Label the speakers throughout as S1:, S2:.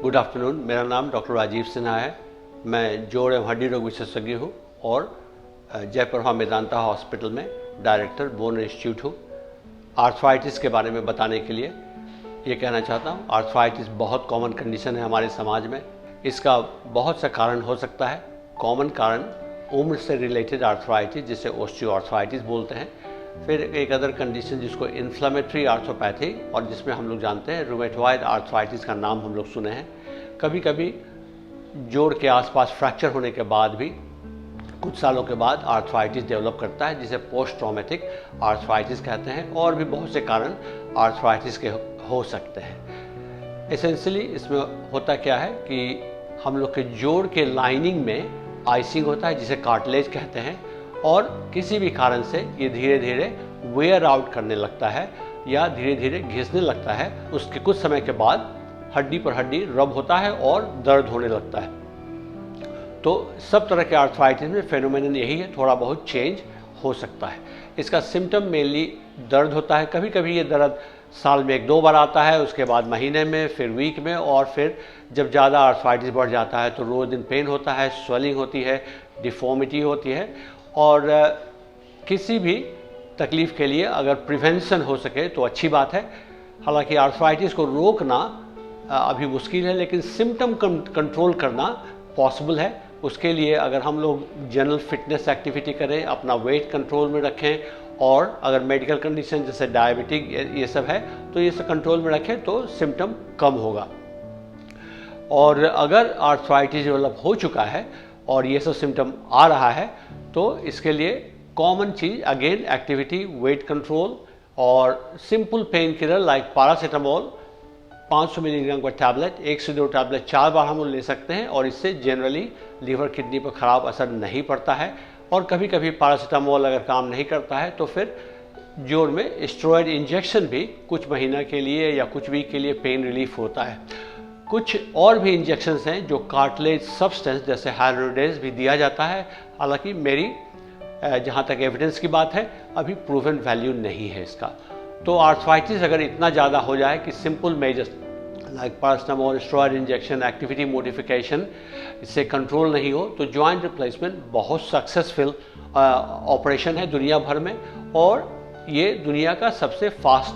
S1: Good afternoon. मेरा नाम doctor Rajiv Sinha है। मैं जोड़ एवं हड्डी रोग विशेषज्ञ हूँ और जयपुर मेदांता हॉस्पिटल में डायरेक्टर बोन इंस्टीट्यूट हूँ। आर्थराइटिस के बारे में बताने के लिए ये कहना चाहता हूँ, आर्थराइटिस बहुत कॉमन कंडीशन है हमारे समाज में। इसका बहुत सा कारण हो सकता है। कॉमन कारण उम्र से रिलेटेड आर्थराइटिस, जिसे ऑस्टियोआर्थराइटिस बोलते हैं। फिर एक अदर कंडीशन जिसको इन्फ्लेमेटरी आर्थोपैथी, और जिसमें हम लोग जानते हैं रूमेटॉइड आर्थराइटिस का नाम हम लोग सुने हैं। कभी कभी जोड़ के आसपास फ्रैक्चर होने के बाद भी कुछ सालों के बाद आर्थराइटिस डेवलप करता है, जिसे पोस्ट ट्रॉमेटिक आर्थराइटिस कहते हैं। और भी बहुत से कारण आर्थराइटिस के हो सकते हैं। एसेंशियली इसमें होता क्या है कि हम लोग के जोड़ के लाइनिंग में आइसिंग होता है, जिसे कार्टिलेज कहते हैं, और किसी भी कारण से ये धीरे धीरे वेयर आउट करने लगता है या धीरे धीरे घिसने लगता है। उसके कुछ समय के बाद हड्डी पर हड्डी रब होता है और दर्द होने लगता है। तो सब तरह के आर्थराइटिस में फेनोमेनन यही है, थोड़ा बहुत चेंज हो सकता है। इसका सिम्टम मेनली दर्द होता है। कभी कभी ये दर्द साल में 1-2 बार आता है, उसके बाद महीने में, फिर वीक में, और फिर जब ज़्यादा आर्थराइटिस बढ़ जाता है तो रोज़ दिन पेन होता है, स्वेलिंग होती है, डिफॉर्मिटी होती है। और किसी भी तकलीफ़ के लिए अगर प्रिवेंशन हो सके तो अच्छी बात है। हालांकि आर्थराइटिस को रोकना अभी मुश्किल है, लेकिन सिम्टम कंट्रोल करना पॉसिबल है। उसके लिए अगर हम लोग जनरल फिटनेस एक्टिविटी करें, अपना वेट कंट्रोल में रखें, और अगर मेडिकल कंडीशन जैसे डायबिटिक ये सब है तो ये सब कंट्रोल में रखें तो सिम्टम कम होगा। और अगर आर्थराइटिस डेवलप हो चुका है और ये सब सिम्टम आ रहा है तो इसके लिए कॉमन चीज़ अगेन एक्टिविटी, वेट कंट्रोल और simple pain killer like paracetamol 500 milligram का टैबलेट, 1 से 2 टैबलेट 4 बार हम लोग ले सकते हैं, और इससे जनरली लीवर किडनी पर ख़राब असर नहीं पड़ता है। और कभी कभी पैरासीटामोल अगर काम नहीं करता है तो फिर जोड़ में स्टेरॉयड इंजेक्शन भी कुछ महीना के लिए या कुछ वीक के लिए पेन रिलीफ होता है। कुछ और भी इंजेक्शंस हैं जो कार्टिलेज सब्सटेंस जैसे हाइड्रोडेज भी दिया जाता है। हालांकि मेरी जहाँ तक एविडेंस की बात है अभी प्रूवन वैल्यू नहीं है इसका। तो आर्थराइटिस अगर इतना ज़्यादा हो जाए कि simple measures like paracetamol, steroid injection, activity modification इससे कंट्रोल नहीं हो तो जॉइंट रिप्लेसमेंट बहुत सक्सेसफुल ऑपरेशन है दुनिया भर में, और ये दुनिया का सबसे फास्ट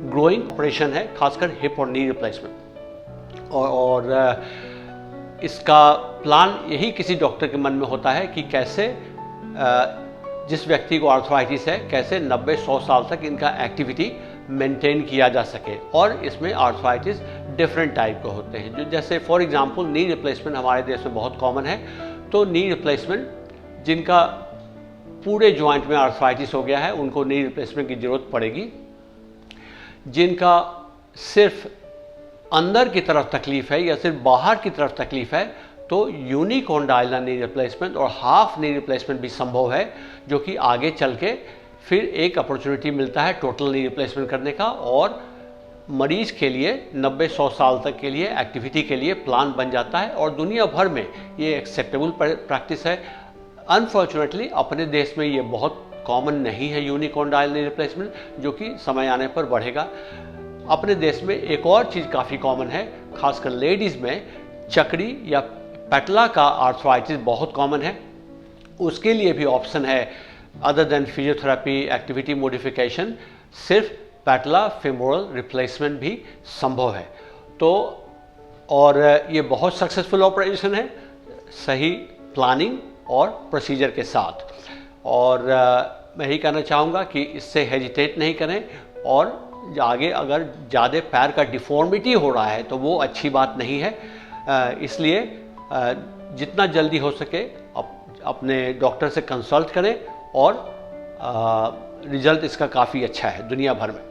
S1: ग्रोइंग ऑपरेशन है, खासकर हिप और नी रिप्लेसमेंट। और इसका प्लान यही किसी डॉक्टर के मन में होता है कि कैसे जिस व्यक्ति को आर्थराइटिस है कैसे 90-100 साल तक इनका एक्टिविटी मेंटेन किया जा सके। और इसमें आर्थराइटिस डिफरेंट टाइप के होते हैं, जो जैसे फॉर एग्जांपल नी रिप्लेसमेंट हमारे देश में बहुत कॉमन है। तो नी रिप्लेसमेंट जिनका पूरे जॉइंट में आर्थराइटिस हो गया है उनको नी रिप्लेसमेंट की ज़रूरत पड़ेगी। जिनका सिर्फ अंदर की तरफ तकलीफ है या सिर्फ बाहर की तरफ तकलीफ है तो यूनिकॉन्डाइलर नी रिप्लेसमेंट और हाफ नी रिप्लेसमेंट भी संभव है, जो कि आगे चल के फिर एक अपॉर्चुनिटी मिलता है टोटल नी रिप्लेसमेंट करने का, और मरीज के लिए 90-100 साल तक के लिए एक्टिविटी के लिए प्लान बन जाता है। और दुनिया भर में ये एक्सेप्टेबल प्रैक्टिस है। अनफॉर्चुनेटली अपने देश में ये बहुत कॉमन नहीं है यूनिकॉन्डाइलर नी रिप्लेसमेंट, जो कि समय आने पर बढ़ेगा। अपने देश में एक और चीज़ काफ़ी कॉमन है, खासकर लेडीज़ में चक्री या पैटला का आर्थराइटिस बहुत कॉमन है। उसके लिए भी ऑप्शन है other than physiotherapy, activity modification, सिर्फ पैटला फेमोरल रिप्लेसमेंट भी संभव है। तो और ये बहुत सक्सेसफुल ऑपरेशन है, सही प्लानिंग और प्रोसीजर के साथ। और मैं यही कहना चाहूँगा कि इससे हेजिटेट नहीं करें, और आगे अगर ज़्यादा पैर का डिफॉर्मिटी हो रहा है तो वो अच्छी बात नहीं है। इसलिए जितना जल्दी हो सके अपने डॉक्टर से कंसल्ट करें, और रिज़ल्ट इसका काफ़ी अच्छा है दुनिया भर में।